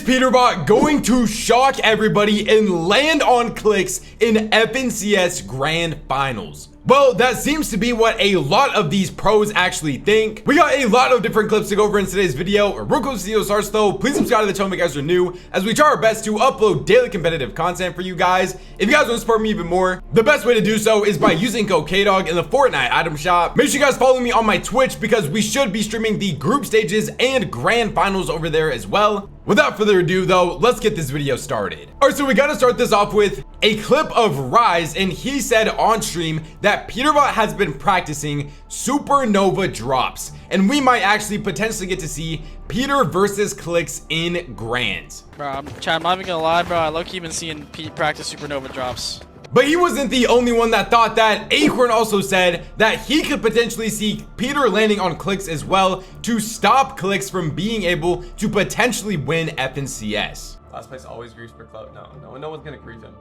Peterbot going to shock everybody and land on Clix in FNCS Grand Finals? Well, that seems to be what a lot of these pros actually think. We got a lot of different clips to go over in today's video. Real quick to starts though, please subscribe to the channel if you guys are new, as we try our best to upload daily competitive content for you guys. If you guys want to support me even more, the best way to do so is by using code Kdog in the Fortnite item shop. Make sure you guys follow me on my Twitch because we should be streaming the group stages and grand finals over there as well. Without further ado though, let's get this video started. Alright, so we gotta start this off with a clip of Rise, and he said on stream that Peterbot has been practicing supernova drops, and we might actually potentially get to see Peter versus Clix in Grands. Bro, Chad, I'm not even gonna lie, bro. I low-key been seeing Pete practice supernova drops. But he wasn't the only one that thought that. Acorn also said that he could potentially see Peter landing on Clix as well to stop Clix from being able to potentially win FNCS. Last place always grieves for clout. No one's gonna grieve him.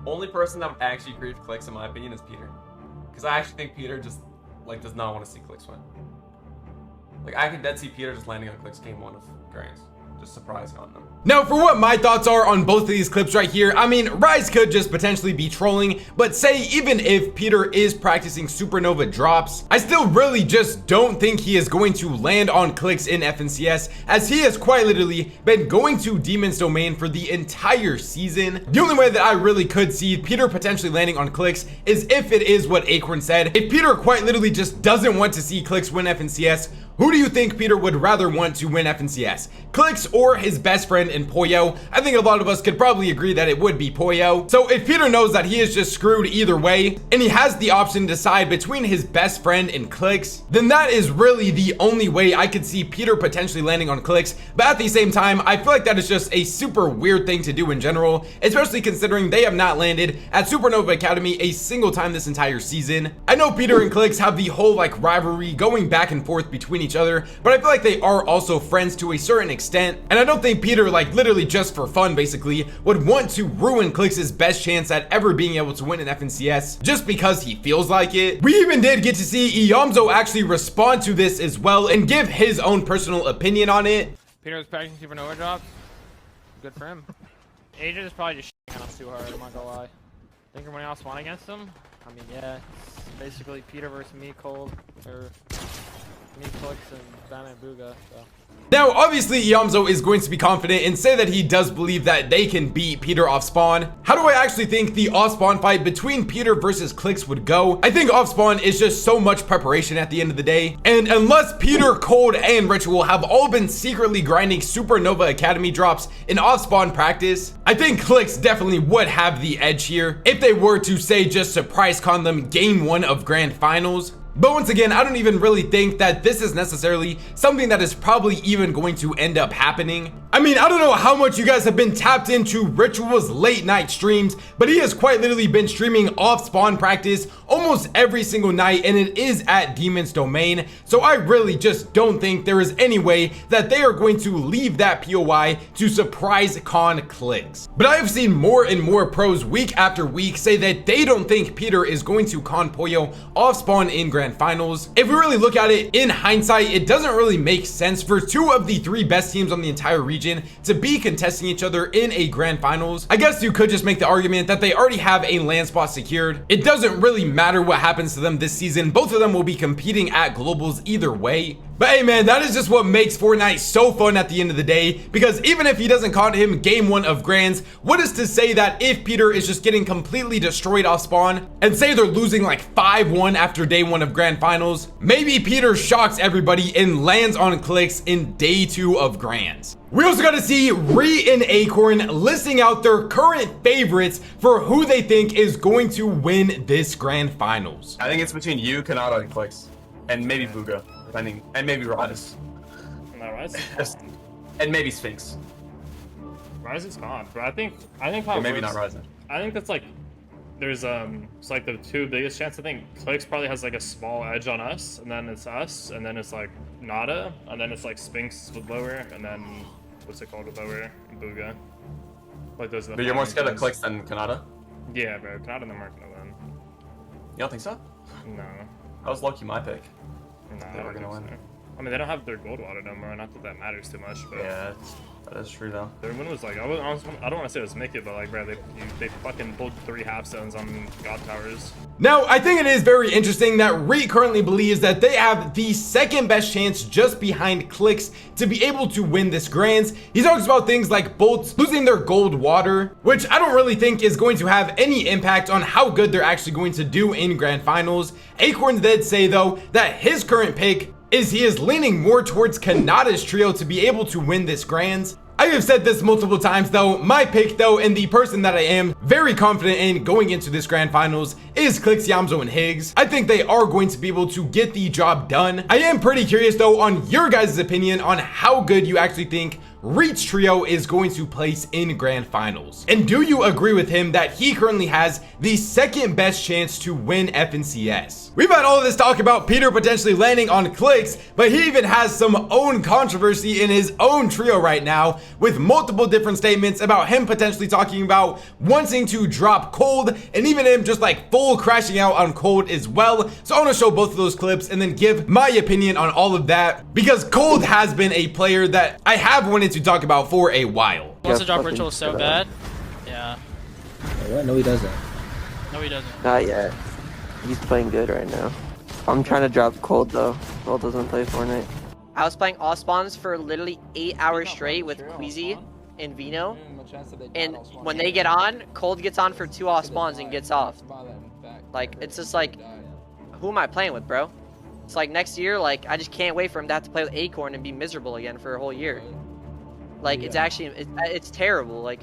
Only person that would actually grieve Clix, in my opinion, is Peter. Because I actually think Peter just like does not want to see Clix win. Like I can dead see Peter just landing on Clix game 1 of Grands. Just surprising on them. Now, for what my thoughts are on both of these clips right here, I mean, Rise could just potentially be trolling, but say even if Peter is practicing supernova drops, I still really just don't think he is going to land on Clix in FNCS, as he has quite literally been going to Demon's Domain for the entire season. The only way that I really could see Peter potentially landing on Clix is if it is what Acorn said. If Peter quite literally just doesn't want to see Clix win FNCS, who do you think Peter would rather want to win FNCS? Clix or his best friend in Poyo? I think a lot of us could probably agree that it would be Poyo. So if Peter knows that he is just screwed either way, and he has the option to decide between his best friend and Clix, then that is really the only way I could see Peter potentially landing on Clix. But at the same time, I feel like that is just a super weird thing to do in general, especially considering they have not landed at Supernova Academy a single time this entire season. I know Peter and Clix have the whole like rivalry going back and forth between each other, but I feel like they are also friends to a certain extent, and I don't think Peter, like literally just for fun basically, would want to ruin Clix's best chance at ever being able to win an FNCS just because he feels like it. We even did get to see Iyamzo actually respond to this as well and give his own personal opinion on it. Peter was practicing supernova drops. Good for him. Agent is probably just shitting on us too hard, I'm not gonna lie. Think everyone else won against him? I mean, yeah, it's basically Peter versus me, Cold, or me, Clix, and Batman Booga, so. Now, obviously, Iyamzo is going to be confident and say that he does believe that they can beat Peter Offspawn. How do I actually think the Offspawn fight between Peter versus Clix would go? I think Offspawn is just so much preparation at the end of the day. And unless Peter, Cold, and Ritual have all been secretly grinding Supernova Academy drops in Offspawn practice, I think Clix definitely would have the edge here if they were to, say, just surprise con them game 1 of Grand Finals. But once again, I don't even really think that this is necessarily something that is probably even going to end up happening. I mean, I don't know how much you guys have been tapped into Ritual's late night streams, but he has quite literally been streaming Offspawn practice almost every single night, and it is at Demon's Domain. So I really just don't think there is any way that they are going to leave that POI to surprise con Clix. But I have seen more and more pros week after week say that they don't think Peter is going to con Poyo Offspawn in Grand Finals. If we really look at it in hindsight, it doesn't really make sense for 2 of the 3 best teams on the entire region to be contesting each other in a Grand Finals. I guess you could just make the argument that they already have a land spot secured. It doesn't really matter what happens to them this season. Both of them will be competing at globals either way. But hey man, that is just what makes Fortnite so fun at the end of the day, because even if he doesn't con him game 1 of Grands, what is to say that if Peter is just getting completely destroyed off spawn, and say they're losing like 5-1 after day 1 of Grand Finals, maybe Peter shocks everybody and lands on Clix in day 2 of Grands. We also got to see Ree and Acorn listing out their current favorites for who they think is going to win this Grand Finals. I think it's between you, Kanata, and Clix, and maybe Booga, depending, and maybe Rise. No, Rise is Just, gone. and maybe Sphinx. Rise is gone, but I think how Or it maybe works- not Rising. I think that's like there's it's like the 2 biggest chances. I think Clix probably has like a small edge on us, and then it's us, and then it's like Nada, and then it's like Sphinx with lower, and then what's it called with lower, and Booga. Like those are the But you're more five scared of ones. Clix than Kanata? Yeah, bro. Kanata and them aren't gonna win. You don't think so? No. That was low-key my pick. No, They I were don't gonna think win. so. I mean, they don't have their gold water no more, not that that matters too much, but Yeah, that is true though. their win was like, I don't want to say it was make it, but like, bro, they fucking pulled 3 half stones on God Towers. Now, I think it is very interesting that Reet currently believes that they have the second best chance just behind Clix to be able to win this Grands. He talks about things like Bolts losing their gold water, which I don't really think is going to have any impact on how good they're actually going to do in Grand Finals. Acorns did say though that his current pick is he is leaning more towards Kanata's trio to be able to win this Grands. I have said this multiple times though, my pick though, and the person that I am very confident in going into this Grand Finals is Clix, Yamzo, and Higgs. I think they are going to be able to get the job done. I am pretty curious though on your guys' opinion on how good you actually think Reet's trio is going to place in Grand Finals. And do you agree with him that he currently has the second best chance to win FNCS? We've had all of this talk about Peter potentially landing on Clix, but he even has some own controversy in his own trio right now, with multiple different statements about him potentially talking about wanting to drop Cold, and even him just like full crashing out on Cold as well. So I want to show both of those clips and then give my opinion on all of that, because Cold has been a player that I have wanted to talk about for a while. Wants to drop ritual so bad. Yeah. What? No, he doesn't. No, he doesn't. Not yet. He's playing good right now. I'm trying to drop Cold though. Cold doesn't play Fortnite. I was playing Offspawns for literally 8 hours straight with Queasy and Vino. And when they get on, Cold gets on for 2 Offspawns and gets off. Like, it's just like, who am I playing with, bro? It's like next year, like, I just can't wait for him to have to play with Acorn and be miserable again for a whole year. Like, it's actually, it's terrible. Like,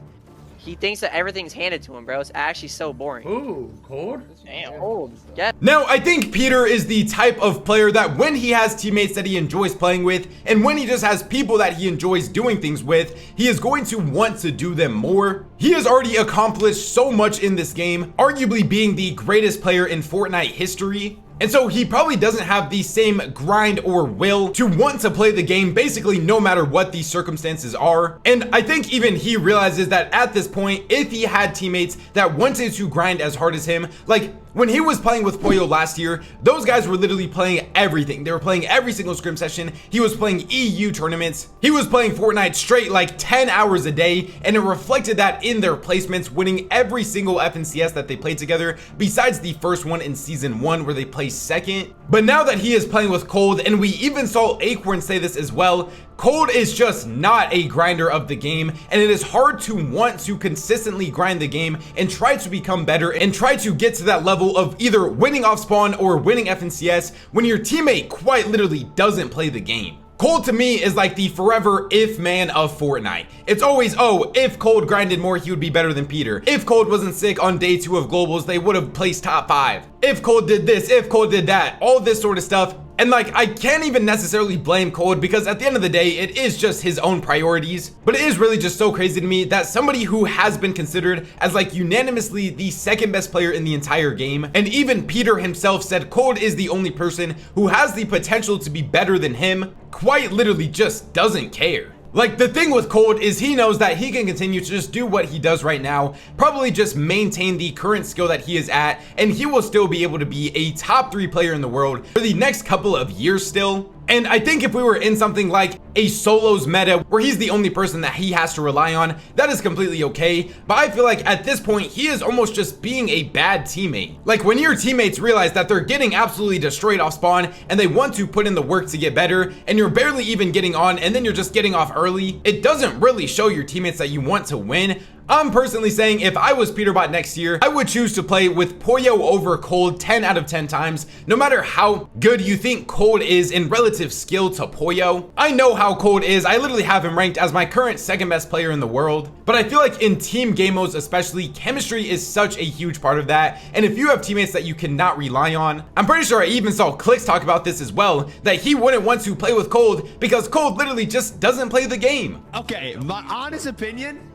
he thinks that everything's handed to him, bro. It's actually so boring. Ooh, Cold? Damn. Cold. Yeah. Now, I think Peter is the type of player that when he has teammates that he enjoys playing with, and when he just has people that he enjoys doing things with, he is going to want to do them more. He has already accomplished so much in this game, arguably being the greatest player in Fortnite history. And so he probably doesn't have the same grind or will to want to play the game basically no matter what the circumstances are. And I think even he realizes that at this point, if he had teammates that wanted to grind as hard as him, like when he was playing with Pollo last year, those guys were literally playing everything. They were playing every single scrim session. He was playing EU tournaments. He was playing Fortnite straight like 10 hours a day, and it reflected that in their placements, winning every single FNCS that they played together, besides the first one in season 1 where they placed second. But now that he is playing with Cold, and we even saw Acorn say this as well, Cold is just not a grinder of the game, and it is hard to want to consistently grind the game and try to become better and try to get to that level of either winning Offspawn or winning FNCS when your teammate quite literally doesn't play the game. Cold to me is like the forever if man of Fortnite. It's always, oh, if Cold grinded more, he would be better than Peter. If Cold wasn't sick on day 2 of globals, they would have placed top 5. If Cold did this, if Cold did that, all this sort of stuff. And like, I can't even necessarily blame Cold, because at the end of the day, it is just his own priorities. But it is really just so crazy to me that somebody who has been considered as like unanimously the second best player in the entire game, and even Peter himself said Cold is the only person who has the potential to be better than him, quite literally just doesn't care. Like, the thing with Cold is he knows that he can continue to just do what he does right now, probably just maintain the current skill that he is at, and he will still be able to be a top 3 player in the world for the next couple of years still. And I think if we were in something like a solos meta where he's the only person that he has to rely on, that is completely okay. But I feel like at this point, he is almost just being a bad teammate. Like when your teammates realize that they're getting absolutely destroyed off spawn and they want to put in the work to get better, and you're barely even getting on and then you're just getting off early, it doesn't really show your teammates that you want to win. I'm personally saying if I was Peterbot next year, I would choose to play with Pollo over Cold 10 out of 10 times, no matter how good you think Cold is in relative skill to Pollo. I know how Cold is. I literally have him ranked as my current second best player in the world. But I feel like in team game modes especially, chemistry is such a huge part of that. And if you have teammates that you cannot rely on, I'm pretty sure I even saw Clix talk about this as well, that he wouldn't want to play with Cold because Cold literally just doesn't play the game. Okay, my honest opinion,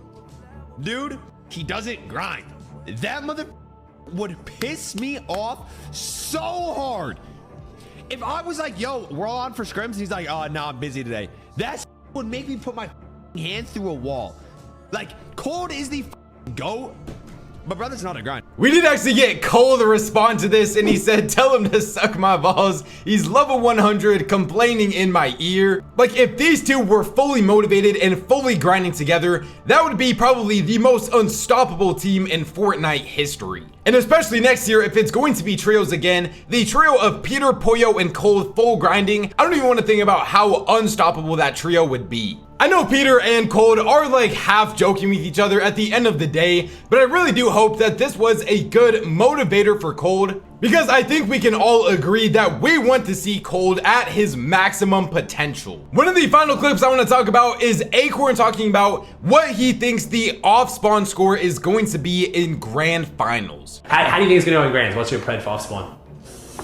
dude, he doesn't grind. That mother would piss me off so hard. If I was like, yo, we're all on for scrims, and he's like, oh, no, I'm busy today. That would make me put my hands through a wall. Like, Cold is the GOAT, but brother's not a grind. We did actually get Cole to respond to this, and he said, tell him to suck my balls. He's level 100, complaining in my ear. Like, if these two were fully motivated and fully grinding together, that would be probably the most unstoppable team in Fortnite history. And especially next year, if it's going to be trios again, the trio of Peter, Pollo, and Cole full grinding, I don't even want to think about how unstoppable that trio would be. I know Peter and Cold are like half joking with each other at the end of the day, but I really do hope that this was a good motivator for Cold, because I think we can all agree that we want to see Cold at his maximum potential. One of the final clips I want to talk about is Acorn talking about what he thinks the Offspawn score is going to be in grand finals. How do you think it's going to go in grands? What's your pred for Offspawn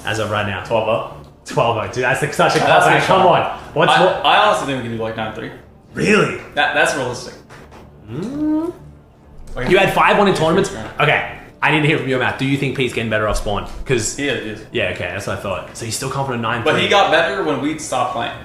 as of right now? 12-0. 12-0, dude. That's like such a compliment. Come on. I honestly think we can do like 9-3. Really? That's realistic. You had 5-1 in tournaments? Okay. I need to hear from your mouth. Do you think Pete's getting better off spawn? Because he is. Yeah, okay, that's what I thought. So he's still confident 9-3. But he got better when we stopped playing.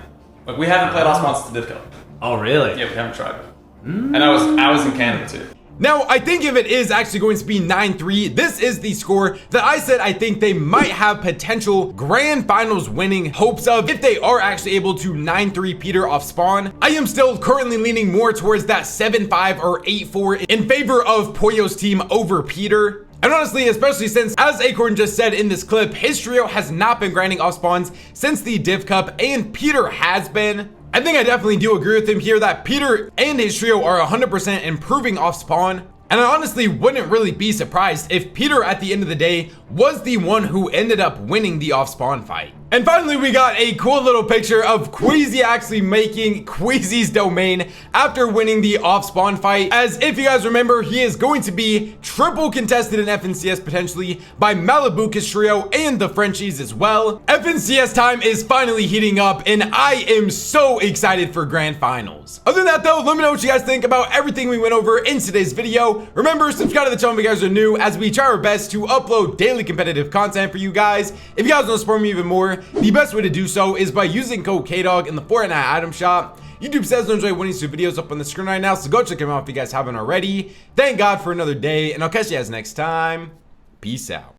Like we haven't played Offspawn since the Div Cup. Oh really? Yeah, we haven't tried. And I was in Canada too. Now, I think if it is actually going to be 9-3, this is the score that I said I think they might have potential grand finals winning hopes of if they are actually able to 9-3 Peter off spawn. I am still currently leaning more towards that 7-5 or 8-4 in favor of Pollo's team over Peter. And honestly, especially since, as Acorn just said in this clip, his trio has not been grinding off spawns since the Div Cup, and Peter has been. I think I definitely do agree with him here that Peter and his trio are 100% improving off spawn. And I honestly wouldn't really be surprised if Peter at the end of the day was the one who ended up winning the off spawn fight. And finally, we got a cool little picture of Queasy actually making Queasy's domain after winning the off spawn fight. As if you guys remember, he is going to be triple contested in FNCS potentially by Malibuca's trio and the Frenchies as well. FNCS time is finally heating up, and I am so excited for grand finals. Other than that though, let me know what you guys think about everything we went over in today's video. Remember, subscribe to the channel if you guys are new, as we try our best to upload daily competitive content for you guys. If you guys want to support me even more, the best way to do so is by using code Kdog in the Fortnite item shop. YouTube says to enjoy winning 2 videos up on the screen right now, so go check them out if you guys haven't already. Thank God for another day, and I'll catch you guys next time. Peace out.